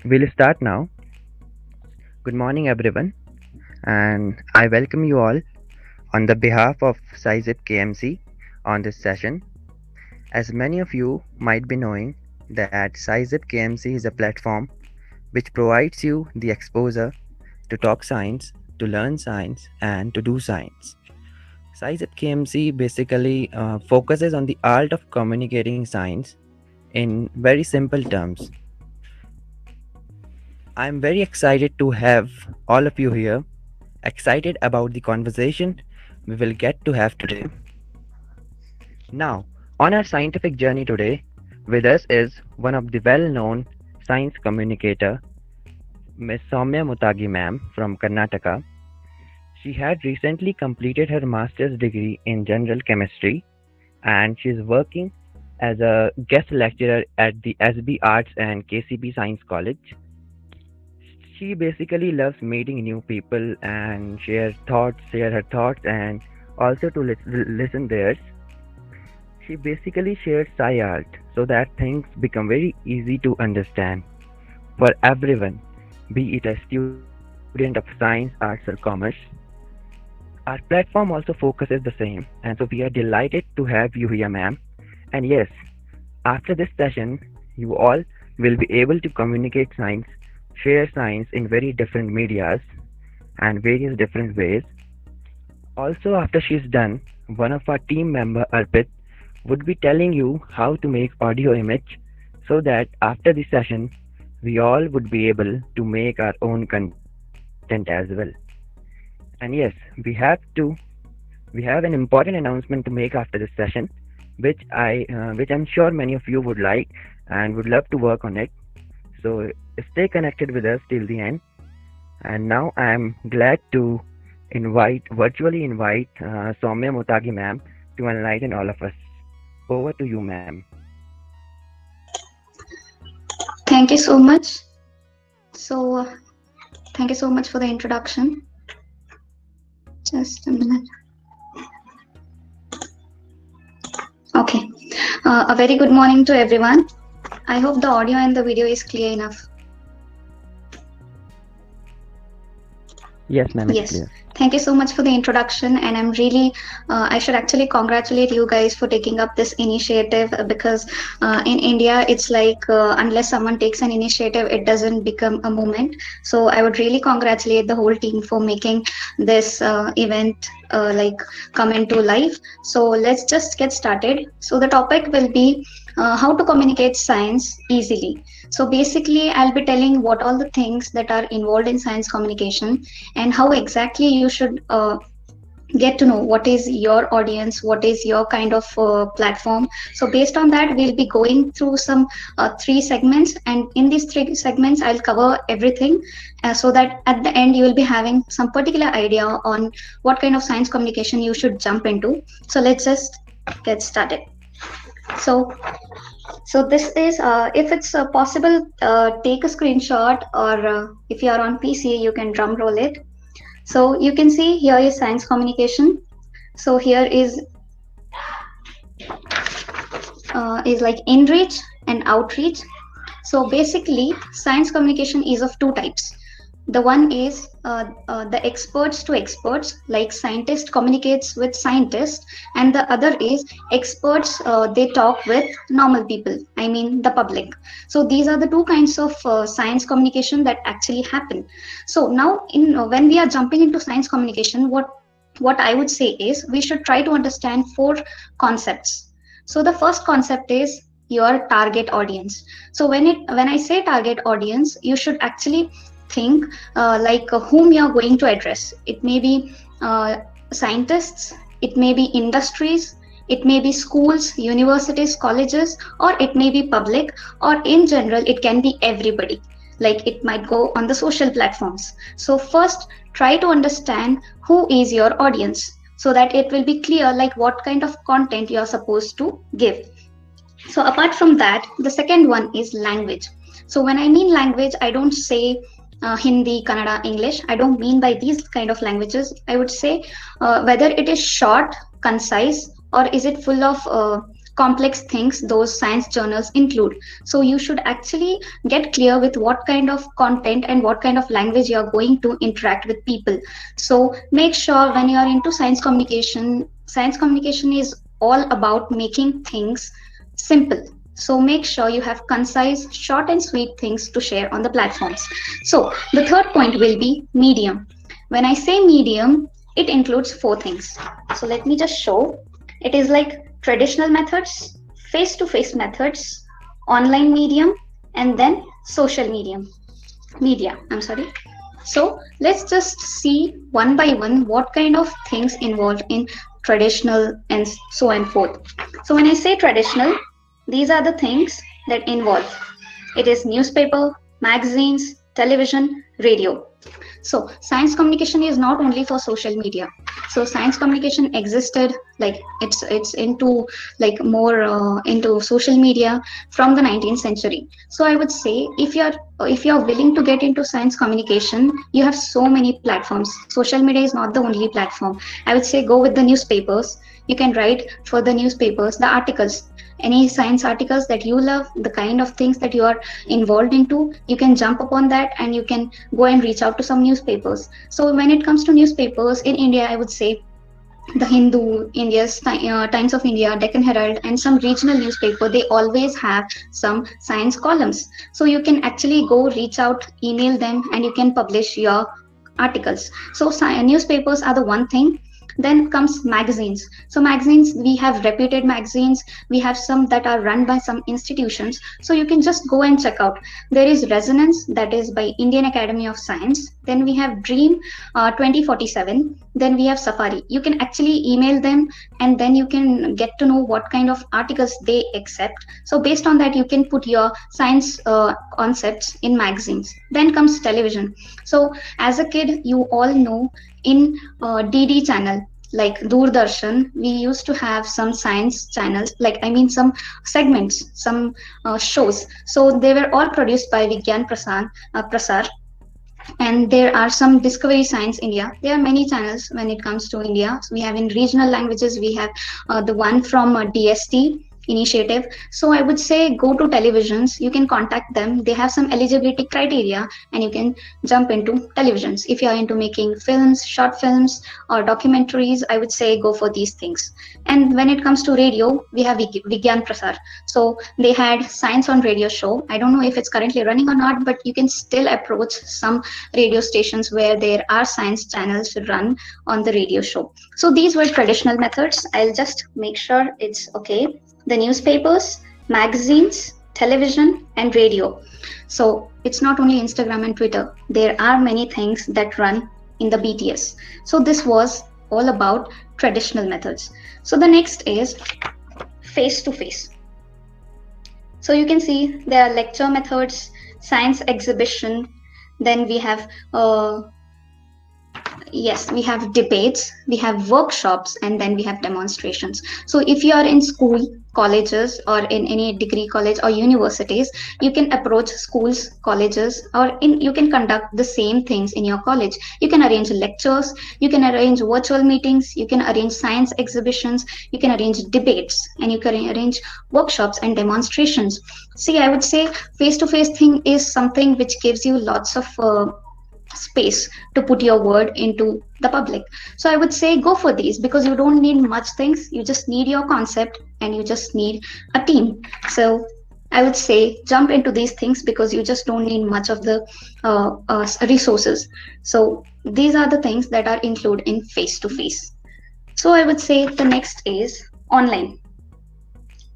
We'll start now. Good morning, everyone, and I welcome you all on the behalf of SciZip KMC on this session. As many of you might be knowing, that SciZip KMC is a platform which provides you the exposure to talk science, to learn science, and to do science. SciZip KMC basically focuses on the art of communicating science in very simple terms. I'm very excited to have all of you here, excited about the conversation we will get to have today. Now, on our scientific journey today, with us is one of the well known science communicator, Miss Soumya Muttagi ma'am from Karnataka. She had recently completed her master's degree in general chemistry and she is working as a guest lecturer at the SB Arts and K.C.P Science College. She basically loves meeting new people and share her thoughts, and also to listen theirs. She basically shares sci art so that things become very easy to understand for everyone, be it a student of science, arts, or commerce. Our platform also focuses the same, and so we are delighted to have you here, ma'am. And yes, after this session, you all will be able to communicate science, share science in very different medias and various different ways. Also, after she's done, one of our team member, Arpit, would be telling you how to make audio image so that after the session, we all would be able to make our own content as well. And yes, we have an important announcement to make after this session, which I'm sure many of you would like and would love to work on it. So stay connected with us till the end. And now I'm glad to virtually invite Soumya Muttagi ma'am to enlighten all of us. Over to you, ma'am. Thank you so much. So, thank you so much for the introduction. Just a minute. Okay. A very good morning to everyone. I hope the audio and the video is clear enough. Yes, ma'am, it's Yes. clear. Thank you so much for the introduction, and I'm really, I should actually congratulate you guys for taking up this initiative because in India, it's like unless someone takes an initiative, it doesn't become a movement. So I would really congratulate the whole team for making this event like come into life. So let's just get started. So the topic will be how to communicate science easily. So basically, I'll be telling what all the things that are involved in science communication and how exactly you should get to know what is your audience, what is your kind of platform. So based on that, we'll be going through some three segments, and in these three segments, I'll cover everything so that at the end, you will be having some particular idea on what kind of science communication you should jump into. So let's just get started. So this is, if it's possible, take a screenshot, or if you are on PC, you can drum roll it. So you can see here is science communication. So here is like in-reach and outreach. So basically, science communication is of two types. The one is the experts to experts, like scientist communicates with scientists, and the other is experts, they talk with normal people, I mean the public. So these are the two kinds of science communication that actually happen. So now when we are jumping into science communication, what I would say is we should try to understand four concepts. So the first concept is your target audience. So when I say target audience, you should actually think like whom you are going to address. It may be scientists, it may be industries, it may be schools, universities, colleges, or it may be public, or in general, it can be everybody. Like it might go on the social platforms. So first, try to understand who is your audience so that it will be clear like what kind of content you are supposed to give. So apart from that, the second one is language. So when I mean language, I don't say Hindi, Kannada, English. I don't mean by these kind of languages. I would say whether it is short, concise, or is it full of complex things those science journals include. So you should actually get clear with what kind of content and what kind of language you are going to interact with people. So make sure when you are into science communication is all about making things simple. So make sure you have concise, short and sweet things to share on the platforms. So the third point will be medium. When I say medium, it includes four things. So let me just show. It is like traditional methods, face to face methods, online medium, and then social medium. Media, I'm sorry. So let's just see one by one what kind of things involved in traditional and so and forth. So when I say traditional, these are the things that involve. It is newspaper, magazines, television, radio. So science communication is not only for social media. So science communication existed, like it's into like more into social media from the 19th century. So I would say if you're willing to get into science communication, you have so many platforms. Social media is not the only platform. I would say go with the newspapers. You can write for the newspapers the articles, any science articles that you love, the kind of things that you are involved into. You can jump upon that and you can go and reach out to some newspapers. So when it comes to newspapers in India, I would say the Hindu, Times of India, Deccan Herald, and some regional newspaper, they always have some science columns. So you can actually go reach out, email them, and you can publish your articles. So newspapers are the one thing. Then comes magazines. So magazines, we have reputed magazines. We have some that are run by some institutions. So you can just go and check out. There is Resonance, that is by Indian Academy of Science. Then we have Dream 2047. Then we have Safari. You can actually email them and then you can get to know what kind of articles they accept. So based on that, you can put your science concepts in magazines. Then comes television. So as a kid, you all know in DD channel like Doordarshan, we used to have some science channels, like I mean some segments, some shows. So they were all produced by Vigyan Prasar, and there are some Discovery Science India. There are many channels when it comes to India. So we have in regional languages, we have the one from DST initiative. So I would say go to televisions. You can contact them. They have some eligibility criteria, and you can jump into televisions. If you are into making films, short films, or documentaries, I would say go for these things. And when it comes to radio, we have Vigyan Prasar. So they had Science on Radio show. I don't know if it's currently running or not, but you can still approach some radio stations where there are science channels run on the radio show. So these were traditional methods. I'll just make sure it's okay. The newspapers, magazines, television, and radio. So it's not only Instagram and Twitter. There are many things that run in the BTS. So this was all about traditional methods. So the next is face to face. So you can see there are lecture methods, science exhibition, then we have we have debates, we have workshops, and then we have demonstrations. So if you are in school, colleges, or in any degree college or universities, you can approach schools, colleges, or you can conduct the same things in your college. You can arrange lectures, you can arrange virtual meetings, you can arrange science exhibitions, you can arrange debates, and you can arrange workshops and demonstrations. See, I would say face-to-face thing is something which gives you lots of space to put your word into the public. So I would say go for these because you don't need much things. You just need your concept and you just need a team. So I would say jump into these things because you just don't need much of the resources. So these are the things that are included in face to face. So I would say the next is online.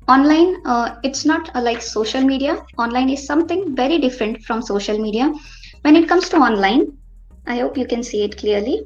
Online, it's not like social media. Online is something very different from social media. When it comes to online, I hope you can see it clearly.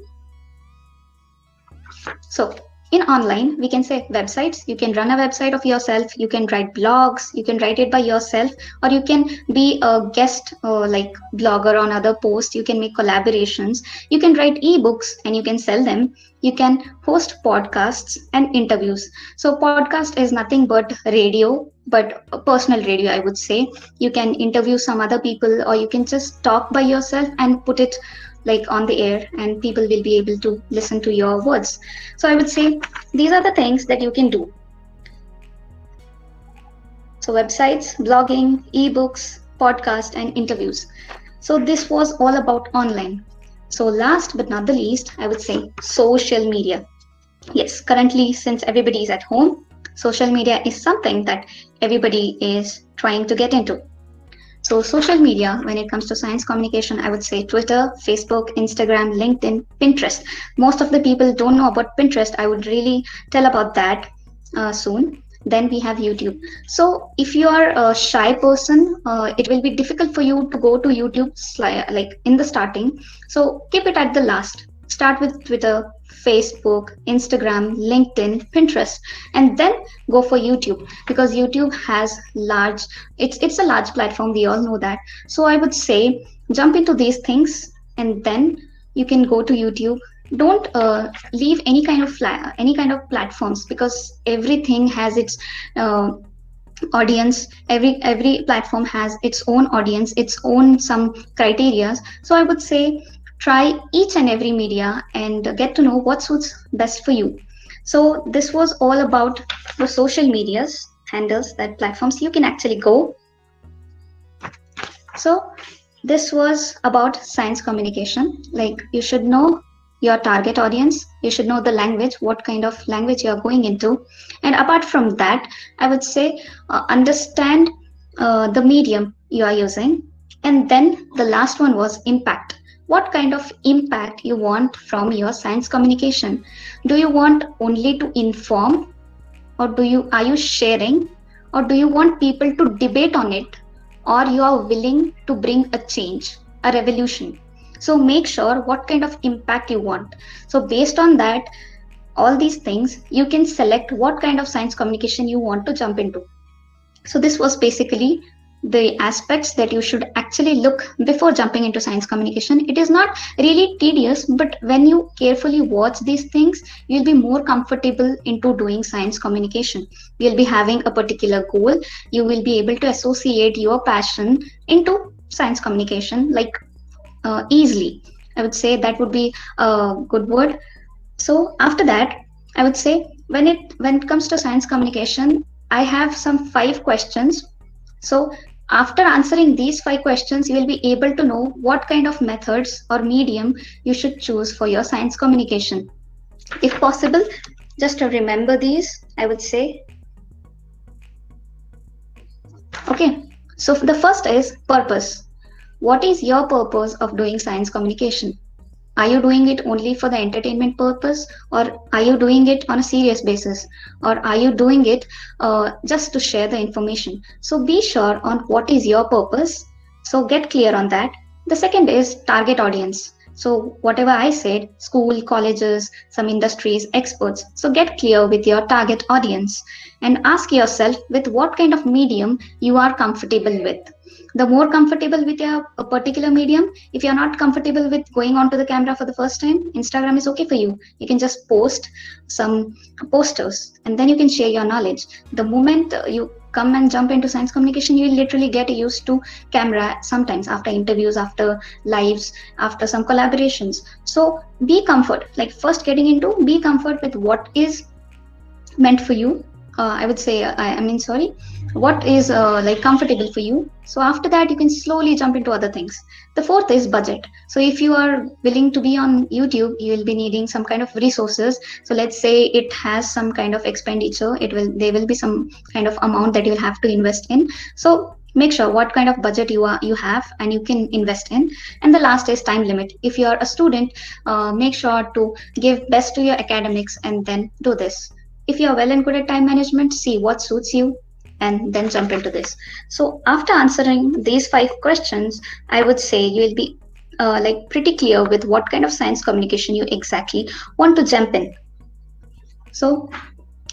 So in online, we can say websites. You can run a website of yourself. You can write blogs. You can write it by yourself, or you can be a guest like blogger on other posts. You can make collaborations. You can write ebooks and you can sell them. You can host podcasts and interviews. So podcast is nothing but radio, but personal radio, I would say. You can interview some other people, or you can just talk by yourself and put it like on the air, and people will be able to listen to your words. So I would say these are the things that you can do. So websites, blogging, ebooks, podcast, and interviews. So this was all about online. So last but not the least, I would say social media. Yes, currently, since everybody is at home, social media is something that everybody is trying to get into. So, social media, when it comes to science communication, I would say Twitter, Facebook, Instagram, LinkedIn, Pinterest. Most of the people don't know about Pinterest. I would really tell about that soon. Then we have YouTube. So, if you are a shy person, it will be difficult for you to go to YouTube like in the starting. So, keep it at the last. Start with Twitter, Facebook, Instagram, LinkedIn, Pinterest, and then go for YouTube because YouTube has large it's a large platform, we all know that. So I would say jump into these things and then you can go to YouTube. Don't leave any kind of platforms because everything has its uh, audience. Every platform has its own audience, its own some criteria. So I would say try each and every media and get to know what suits best for you. So this was all about the social medias handles, that platforms you can actually go. So this was about science communication. Like you should know your target audience, you should know the language, what kind of language you are going into. And apart from that, I would say understand the medium you are using. And then the last one was impact. What kind of impact you want from your science communication? Do you want only to inform, or do you are you sharing, or do you want people to debate on it, or you are willing to bring a change, a revolution? So make sure what kind of impact you want. So based on that, all these things, you can select what kind of science communication you want to jump into. So this was basically the aspects that you should actually look before jumping into science communication. It is not really tedious, but when you carefully watch these things, you'll be more comfortable into doing science communication. You'll be having a particular goal. You will be able to associate your passion into science communication like easily. I would say that would be a good word. So after that, I would say when it comes to science communication, I have some 5 questions. So after answering these 5 questions, you will be able to know what kind of methods or medium you should choose for your science communication. If possible, just to remember these, I would say, okay. So the first is purpose. What is your purpose of doing science communication? Are you doing it only for the entertainment purpose, or are you doing it on a serious basis, or are you doing it just to share the information? So be sure on what is your purpose. So get clear on that. The second is target audience. So whatever I said, school, colleges, some industries, experts. So get clear with your target audience and ask yourself with what kind of medium you are comfortable with. The more comfortable with a particular medium, if you're not comfortable with going onto the camera for the first time, Instagram is okay for you. You can just post some posters and then you can share your knowledge. The moment you come and jump into science communication, you will literally get used to camera sometimes after interviews, after lives, after some collaborations. So be comfort, like first getting into, be comfort with what is meant for you. I would say I mean sorry, what is like comfortable for you. So after that you can slowly jump into other things. The fourth is budget. So if you are willing to be on YouTube, you will be needing some kind of resources. So let's say it has some kind of expenditure, there will be some kind of amount that you'll have to invest in. So make sure what kind of budget you have and you can invest in. And the last is time limit. If you are a student, make sure to give best to your academics and then do this. If you're well and good at time management, see what suits you and then jump into this. So after answering these 5 questions, I would say you will be like pretty clear with what kind of science communication you exactly want to jump in. So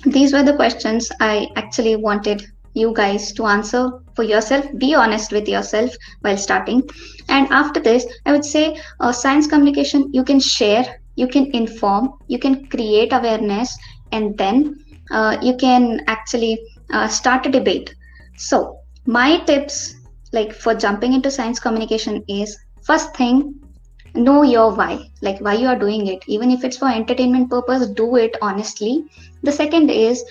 these were the questions I actually wanted you guys to answer for yourself. Be honest with yourself while starting. And after this, I would say science communication, you can share, you can inform, you can create awareness, and then you can actually start a debate. So my tips like for jumping into science communication is, first thing, know your why, like why you are doing it. Even if it's for entertainment purpose, do it honestly. The second is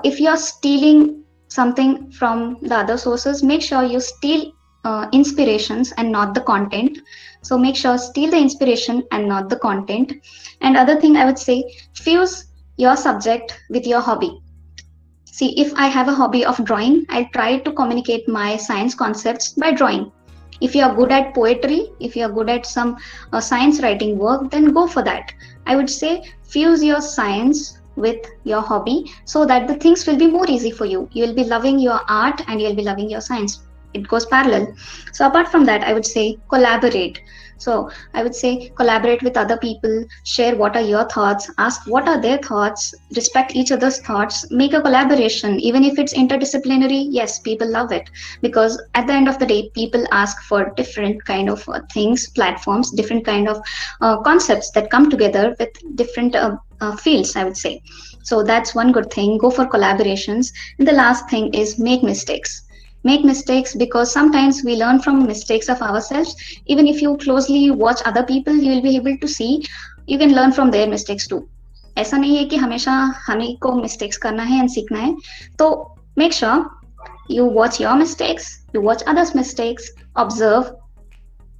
if you are something from the other sources, make sure you steal inspirations and not the content. So make sure steal the inspiration and not the content. And other thing I would say, fuse your subject with your hobby. See, if I have a hobby of drawing, I try to communicate my science concepts by drawing. If you are good at poetry, if you are good at some science writing work, then go for that. I would say fuse your science with your hobby so that the things will be more easy for you. You will be loving your art and you'll be loving your science. It goes parallel. So, apart from that, I would say collaborate. So, I would say collaborate with other people, share what are your thoughts, ask what are their thoughts, respect each other's thoughts, make a collaboration. Even if it's interdisciplinary, yes, people love it, because at the end of the day, people ask for different kind of things, platforms, different kind of concepts that come together with different fields, I would say. So that's one good thing. Go for collaborations. And the last thing is make mistakes, because sometimes we learn from mistakes of ourselves. Even if you closely watch other people, you will be able to see, you can learn from their mistakes too. ऐसा नहीं है कि हमेशा हमें को mistakes करना है and सीखना है. तो make sure you watch your mistakes, you watch others mistakes, observe,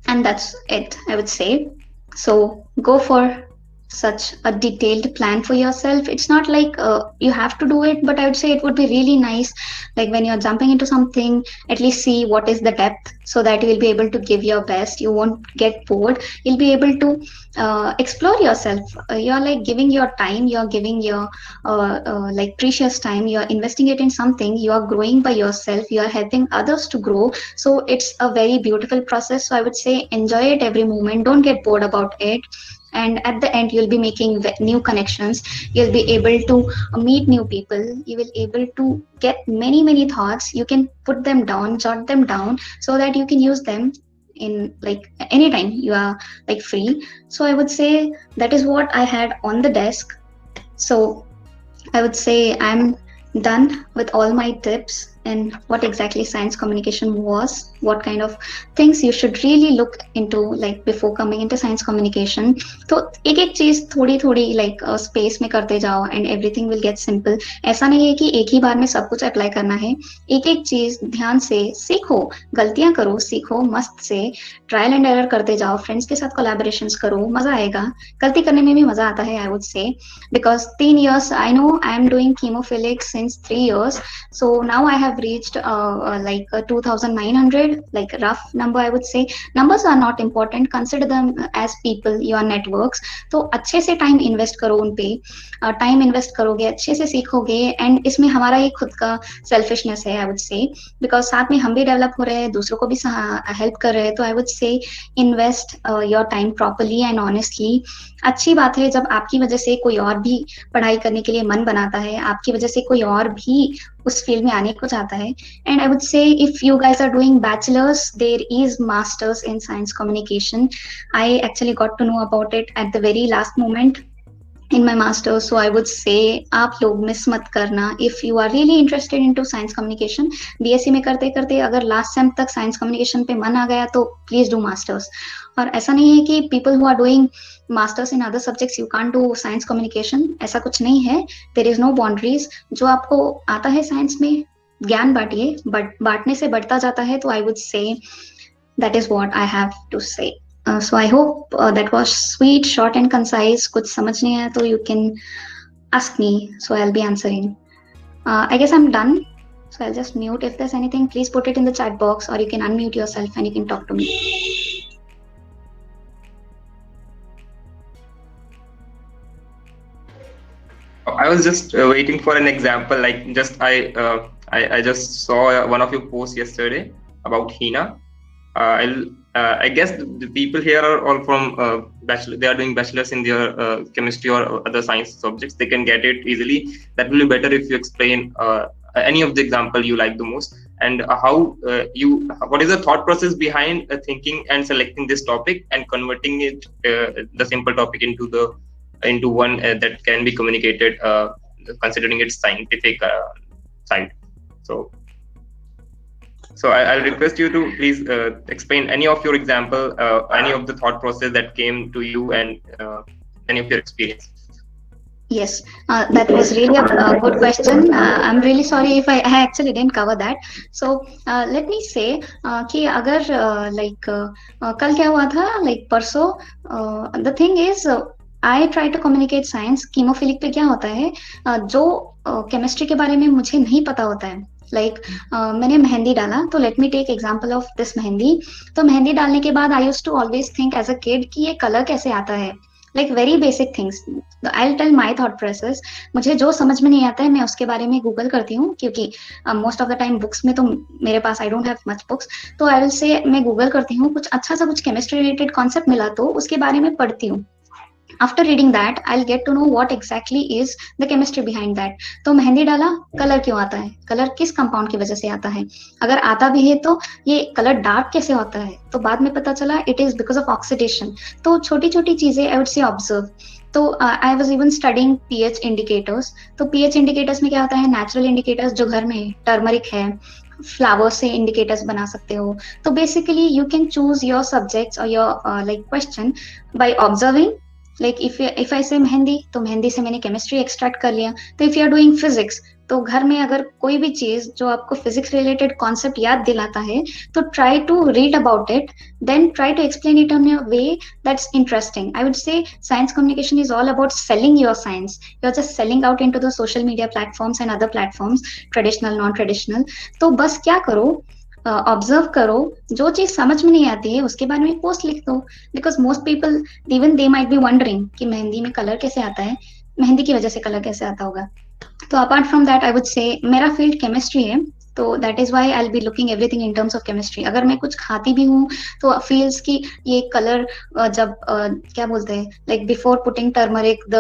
and that's it, I would say. So go for such a detailed plan for yourself. It's not like you have to do it, but I would say it would be really nice, like when you're jumping into something, at least see what is the depth, so that you will be able to give your best. You won't get bored. You'll be able to explore yourself. You're like giving your time, you're giving your like precious time, you're investing it in something, you are growing by yourself, you are helping others to grow. So it's a very beautiful process. So I would say enjoy it every moment, don't get bored about it. And at the end, you'll be making new connections, you'll be able to meet new people, you will able to get many thoughts. You can put them down, jot them down, so that you can use them in like anytime you are like free. So I would say that is what I had on the desk. So I would say I'm done with all my tips and what exactly science communication was, what kind of things you should really look into like before coming into science communication. तो एक एक चीज थोड़ी थोड़ी like space में करते जाओ and everything will get simple. ऐसा नहीं है कि एक ही बार में सब कुछ अप्लाई करना है. एक एक चीज ध्यान से सीखो, गलतियां करो, सीखो मस्त से, ट्रायल एंड एरर करते जाओ, फ्रेंड्स के साथ कोलैबोरेशंस करो, मजा आएगा. गलती करने में भी मजा आता है, आई वुड से, because 3 years I know I am doing chemophilics since 3 years. So now I have reached like 2900, like rough number I would say. Numbers are not important, consider them as people, your networks. तो अच्छे से time invest करो उन पे, time invest करोगे, अच्छे से सीखोगे, एंड इसमें हमारा ही खुद का सेल्फिशनेस है आई वुड से, बिकॉज साथ में हम भी डेवलप हो रहे हैं, दूसरों को भी हेल्प कर रहे हैं. तो आई वुड से invest your time properly and honestly. अच्छी बात है जब आपकी वजह से कोई और भी पढ़ाई करने के लिए मन बनाता है, आपकी वजह से कोई और भी उस फील्ड में आने को चाहता है. And I would say if you guys are doing bachelors, there is masters in science communication. I actually got to know about it at the very last moment in my master's. So I would say आप लोग miss मत करना. If you are really interested into science communication, BSc में करते करते अगर last sem तक science communication पे मन आ गया तो प्लीज डू मास्टर्स. और ऐसा नहीं है कि people who are doing masters in other subjects you can't do science communication, ऐसा कुछ नहीं है. There is no boundaries. जो आपको आता है साइंस में, ज्ञान बांटिए, बट बांटने से बढ़ता जाता है. तो I would say that is what I have to say. So I hope that was sweet, short and concise. कुछ समझ नहीं आया तो you can ask me, so I'll be answering. I guess I'm done. So I'll just mute. If there's anything, please put it in the chat box, or you can unmute yourself and you can talk to me. I was just waiting for an example. Like I just saw one of your posts yesterday about Hina. I guess the people here are all from bachelor. They are doing bachelors in their chemistry or other science subjects. They can get it easily. That will be better if you explain any of the example you like the most, and what is the thought process behind thinking and selecting this topic and converting it the simple topic into one that can be communicated, considering its scientific side. So I'll request you to please explain any of your example, any of the thought process that came to you, and any of your experience. Yes, that was really a good question. I'm really sorry if I actually didn't cover that. So let me say कि अगर कल क्या हुआ था like परसों the thing is I try to communicate science. कीमोफिलिक पे क्या होता है जो केमिस्ट्री के बारे में मुझे नहीं पता होता है लाइक मैंने मेहंदी डाला तो let me take example of this mehndi तो मेहंदी डालने के बाद I used to always think as a kid कि ये कलर कैसे आता है like very basic things I will tell my thought process मुझे जो समझ में नहीं आता है मैं उसके बारे में गूगल करती हूँ क्योंकि most of the time books में तो मेरे पास I don't have much books तो आई विल से मैं गूगल करती हूँ कुछ अच्छा सा कुछ केमिस्ट्री रिलेटेड कॉन्सेप्ट मिला तो उसके बारे में पढ़ती हूँ after reading that I will get to know what exactly is the chemistry behind that तो मेहंदी डाला कलर क्यों आता है कलर किस कंपाउंड की वजह से आता है अगर आता भी है तो ये कलर डार्क कैसे होता है तो बाद में पता चला it is because of oxidation तो छोटी छोटी चीजें आई वुड से ऑब्जर्व तो I was even studying pH indicators तो पीएच इंडिकेटर्स में क्या होता है नेचुरल इंडिकेटर्स जो घर में टर्मरिक है फ्लावर से इंडिकेटर्स बना सकते हो तो basically you can choose your subjects और your like question by observing like if I say mehndi तो मेहंदी से मैंने केमिस्ट्री एक्सट्रैक्ट कर लिया तो if you are doing physics तो घर में अगर कोई भी चीज जो आपको फिजिक्स रिलेटेड कॉन्सेप्ट याद दिलाता है तो try to read about it then try to explain it on your way that's interesting I would say science communication is all about selling your science you are just selling out into the social media platforms and other platforms traditional non traditional तो बस क्या करो observe करो जो चीज समझ में नहीं आती है उसके बारे में पोस्ट लिख दो because most people even they might be wondering कि मेहंदी में कलर कैसे आता है मेहंदी की वजह से कलर कैसे आता होगा तो apart from that I would say मेरा फील्ड केमिस्ट्री है तो that is why I be looking everything in terms of chemistry अगर मैं कुछ खाती भी हूँ तो फील्स की ये कलर जब क्या बोलते हैं like before putting turmeric the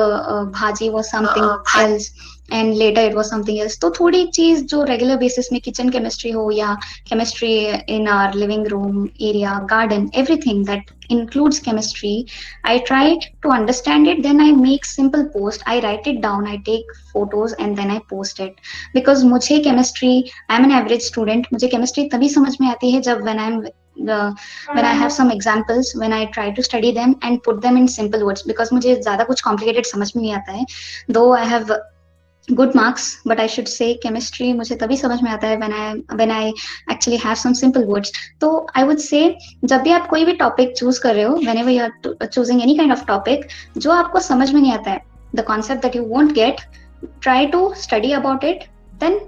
bhaji was something else and later it was something else तो थोड़ी चीज जो रेगुलर बेसिस में किचन केमिस्ट्री हो या chemistry in our living room area garden everything that includes chemistry I try to understand it then I make simple post I write it down I take photos and then I post it because मुझे chemistry I'm an average student मुझे chemistry तभी समझ में आती है जब when I have some examples when I try to study them and put them in simple words because मुझे ज्यादा कुछ complicated समझ में नहीं आता है though I have good marks but I should say chemistry मुझे तभी समझ में आता है when I actually have some simple words तो I would say जब भी आप कोई भी topic choose कर रहे हो whenever you are choosing any kind of topic जो आपको समझ में नहीं आता है the concept that you won't get try to study about it then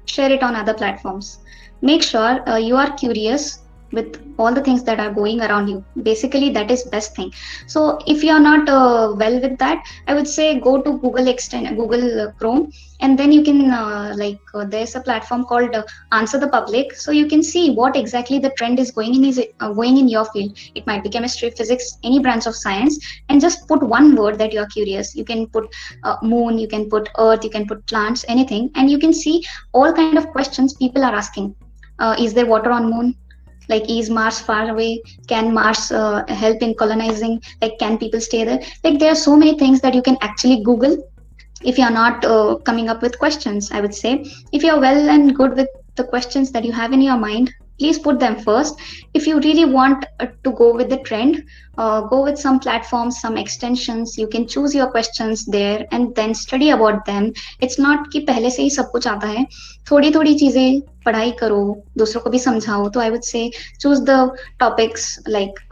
share it on other platforms make sure you are curious with all the things that are going around you basically that is best thing so if you are not well with that I would say go to google chrome and then you can there's a platform called answer the public so you can see what exactly the trend is going in your field it might be chemistry physics any branch of science and just put one word that you are curious you can put moon you can put earth you can put plants anything and you can see all kind of questions people are asking is there water on moon like is Mars far away can Mars help in colonizing like can people stay there like there are so many things that you can actually google if you are not coming up with questions I would say if you are well and good with the questions that you have in your mind please put them first if you really want to go with the trend go with some platforms some extensions you can choose your questions there and then study about them it's not कि पहले से ही सब कुछ आता है थोड़ी थोड़ी चीजें पढ़ाई करो दूसरों को भी समझाओ तो I would say choose the topics like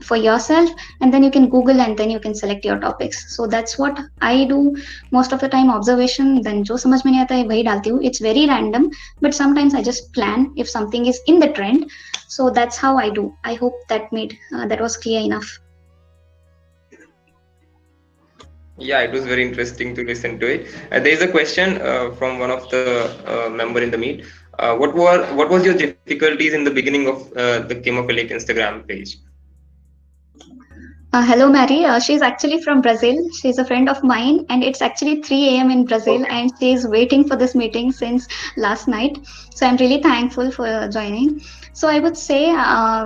for yourself and then you can google and then you can select your topics so that's what I do most of the time observation then जो समझ में नहीं आता है वही डालती हूँ it's very random but sometimes I just plan if something is in the trend so that's how I do I hope that was clear enough Yeah, it was very interesting to listen to it. There is a question from one of the member in the meet. What was your difficulties in the beginning of the Chemophilic Instagram page? Hello, Mary. She's actually from Brazil. She's a friend of mine, and it's actually 3 a.m. in Brazil, Okay. and she's waiting for this meeting since last night. So I'm really thankful for joining. So I would say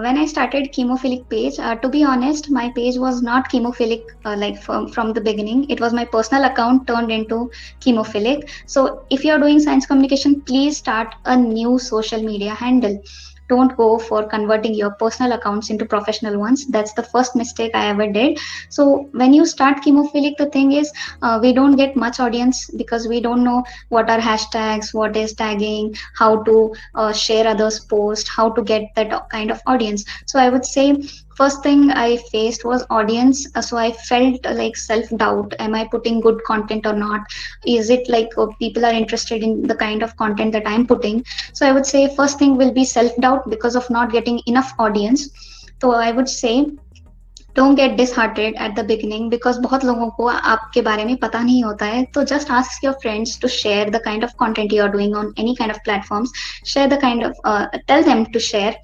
when I started Chemophilic page, to be honest, my page was not Chemophilic like from the beginning. It was my personal account turned into Chemophilic. So if you're doing science communication, please start a new social media handle. Don't go for converting your personal accounts into professional ones. That's the first mistake I ever did. So when you start chemophilic, the thing is, we don't get much audience because we don't know what are hashtags, what is tagging, how to share others post, how to get that kind of audience. So I would say first thing I faced was audience. So I felt like self doubt. Am I putting good content or not? Is it like people are interested in the kind of content that I'm putting? So I would say first thing will be self doubt because of not getting enough audience. So I would say don't get disheartened at the beginning because बहुत लोगों को आपके बारे में पता नहीं होता है तो just ask your friends to share the kind of content you are doing on any kind of platforms share the kind of tell them to share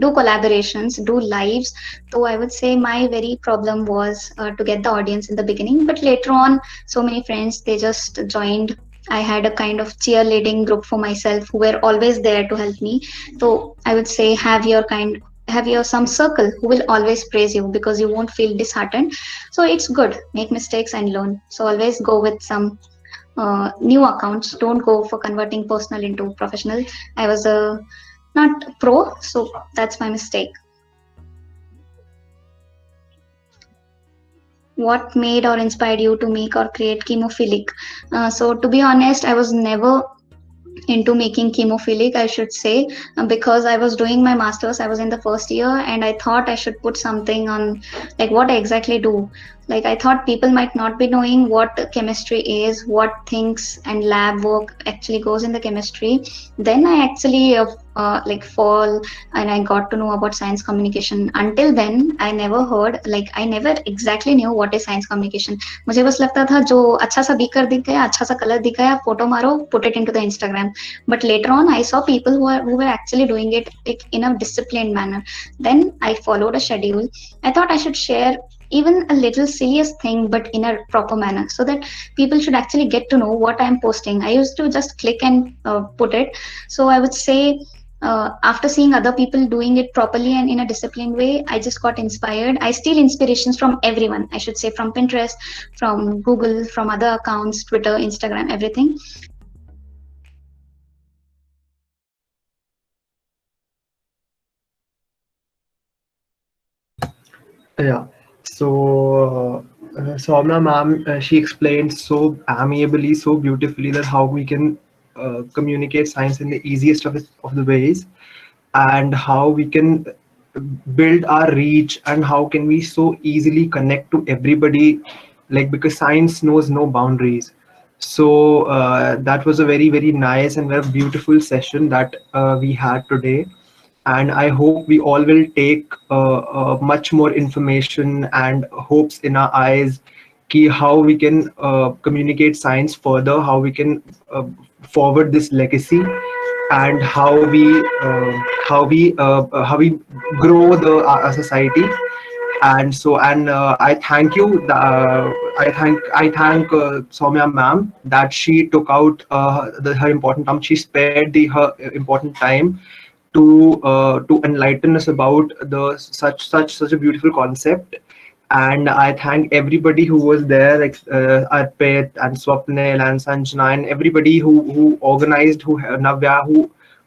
do collaborations, do lives. So I would say my very problem was to get the audience in the beginning, but later on so many friends they just joined. I had a kind of cheerleading group for myself who were always there to help me. So I would say have your some circle who will always praise you because you won't feel disheartened. So it's good, make mistakes and learn. So always go with some new accounts. Don't go for converting personal into professional. I was a not pro, so that's my mistake. What made or inspired you to make or create chemophilic? So to be honest, I was never into making chemophilic, I should say, because I was doing my masters. I was in the first year and I thought I should put something on, like what I exactly do. Like I thought people might not be knowing what chemistry is, what things and lab work actually goes in the chemistry. Then I actually like fall and I got to know about science communication. Until then I never heard, like I never exactly knew what is science communication. मुझे बस लगता था जो अच्छा सा beaker दिख गया, अच्छा सा कलर दिख गया, फोटो मारो, put it into the Instagram. But later on I saw people who were actually doing it like in a disciplined manner. Then I followed a schedule. I thought I should share even a little silliest thing but in a proper manner so that people should actually get to know what I'm posting. I used to just click and put it. So I would say after seeing other people doing it properly and in a disciplined way, I just got inspired. I steal inspirations from everyone, I should say, from Pinterest, from Google, from other accounts, Twitter, Instagram, everything. Yeah. So, Soumya ma'am, she explained so amiably, so beautifully that how we can communicate science in the easiest of the ways, and how we can build our reach, and how can we so easily connect to everybody, like because science knows no boundaries. So that was a very, very nice and very beautiful session that we had today, and I hope we all will take much more information and hopes in our eyes ki how we can communicate science further, how we can forward this legacy, and how we grow the society. And so, and I thank you. I thank Soumya ma'am that she took out her important time. She spared her important time to enlighten us about the such a beautiful concept. And I thank everybody who was there, like Arpit and Swapnil and Sanjana and everybody who organized, who Navya,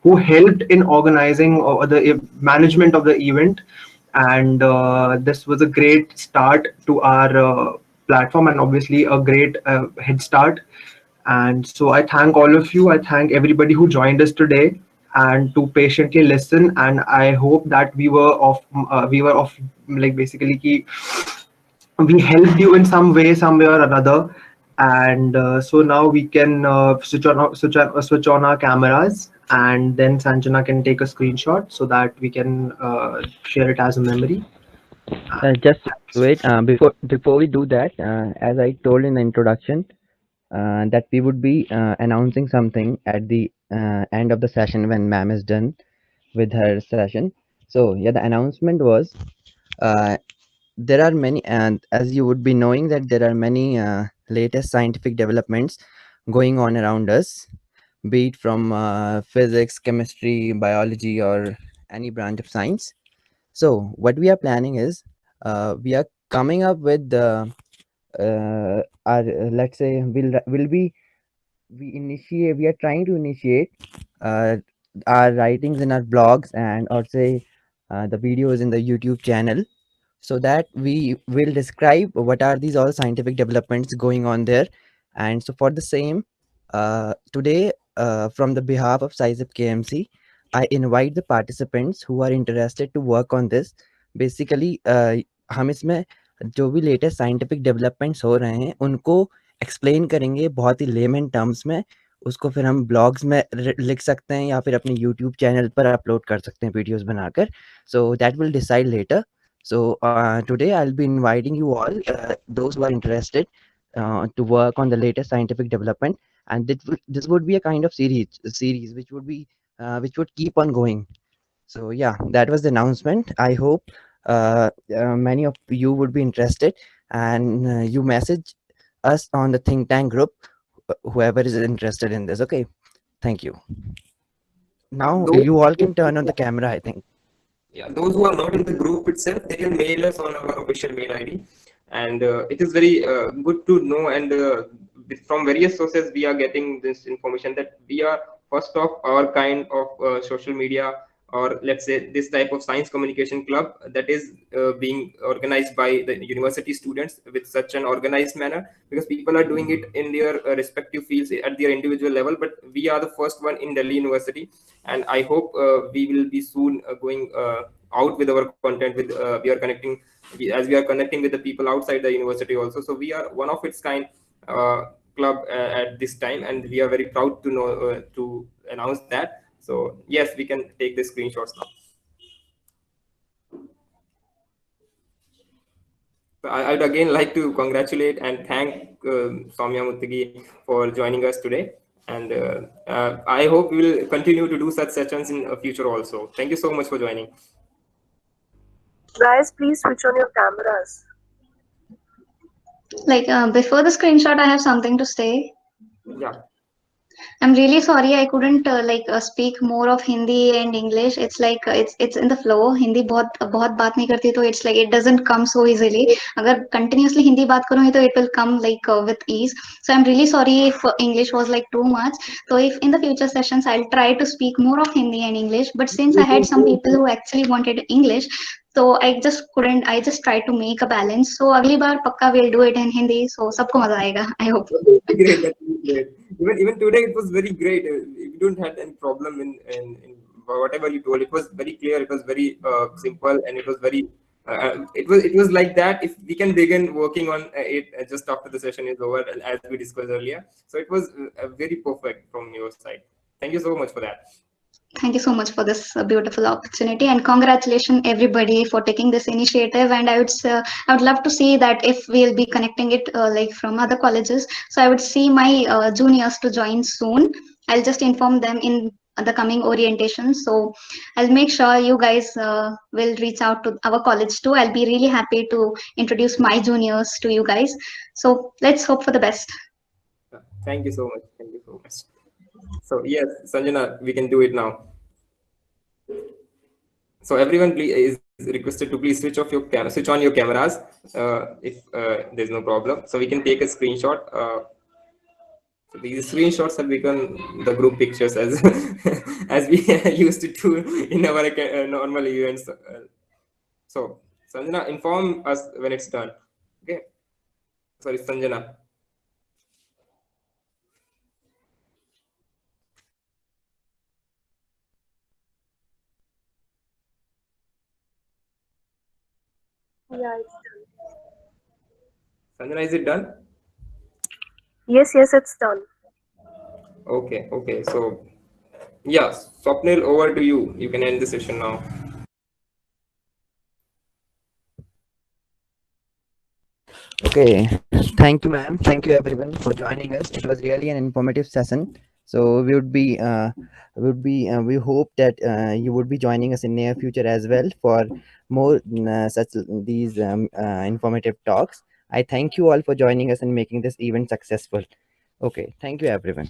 who helped in organizing the management of the event. And this was a great start to our platform, and obviously a great head start. And so I thank all of you. I thank everybody who joined us today and to patiently listen. And I hope that we were of like basically we helped you in some way, some way or another. And so now we can switch on our cameras, and then Sanjana can take a screenshot so that we can share it as a memory. Just wait. Before we do that, as I told in the introduction, that we would be announcing something at the end of the session when ma'am is done with her session. So yeah, the announcement was uh, there are many, and as you would be knowing that there are many latest scientific developments going on around us, be it from physics, chemistry, biology, or any branch of science. So what we are planning is we are coming up with our let's say we are trying to initiate our writings in our blogs and or say the videos in the YouTube channel, so that we will describe what are these all scientific developments going on there. And so for the same, today, from the behalf of SciSip KMC, I invite the participants who are interested to work on this. Basically, हम इसमें जो भी latest scientific developments हो रहे हैं उनको explain करेंगे बहुत ही लेमन टर्म्स में। उसको फिर हम ब्लॉग्स में लिख सकते हैं या फिर अपने यूट्यूब चैनल पर अपलोड कर सकते हैं वीडियोस बनाकर। So that will decide letter. So today I'll be inviting you all, those who are interested, to work on the latest scientific development, and this would be a kind of series which would keep on going. So yeah, that was the announcement. I hope many of you would be interested, and you message us on the think tank group, whoever is interested in this. Okay, thank you. Now Those, you all can turn on the camera, I think. yeah, those who are not in the group itself, they can mail us on our official mail ID. And it is very good to know. And from various sources, we are getting this information that we are first of our kind of social media, or let's say this type of science communication club that is being organized by the university students with such an organized manner, because people are doing it in their respective fields at their individual level, but we are the first one in Delhi University. And I hope we will be soon going out with our content with we are connecting as we are connecting with the people outside the university also. So we are one of its kind club at this time, and we are very proud to know to announce that. So yes, we can take the screenshots now. So I'd again like to congratulate and thank Soumya Muttagi for joining us today. And I hope we will continue to do such sessions in the future also. Thank you so much for joining. Guys, please switch on your cameras. Like before the screenshot, I have something to say. Yeah. I'm really sorry I couldn't speak more of Hindi and English. It's like it's in the flow. Hindi बहुत बात नहीं करती तो it's like it doesn't come so easily. अगर continuously Hindi बात करूँगी तो it will come with ease. So I'm really sorry if English was like too much. So if in the future sessions I'll try to speak more of Hindi and English. But since I had some people who actually wanted English, so I just couldn't. I just tried to make a balance. So अगली बार पक्का we'll do it in Hindi. So सबको मजा आएगा. I hope. Great, that's really great. Even today it was very great. We don't have any problem in whatever you told. It was very clear. It was very simple, and it was very. It was like that. If we can begin working on it just after the session is over, as we discussed earlier. So it was very perfect from your side. Thank you so much for that. Thank you so much for this beautiful opportunity, and congratulations everybody for taking this initiative. And I would love to see that if we'll be connecting it from other colleges. So I would see my juniors to join soon. I'll just inform them in the coming orientation. So I'll make sure you guys will reach out to our college too. I'll be really happy to introduce my juniors to you guys. So let's hope for the best. Thank you so much. Thank you so much. So yes, Sanjana, we can do it now. So everyone please is requested to please switch on your cameras if there's no problem. So we can take a screenshot. So these screenshots have become the group pictures as as we used to do in our normal events. So Sanjana, inform us when it's done. Okay. Sorry, Sanjana. Yeah, it's done. Sanjana, is it done? Yes, it's done. Okay. Okay. So yeah, Swapnil, over to you. You can end the session now. Okay, thank you, ma'am. Thank you, everyone, for joining us. It was really an informative session. So we hope that you would be joining us in near future as well for more such these informative talks. I thank you all for joining us and making this event successful. Okay, thank you, everyone.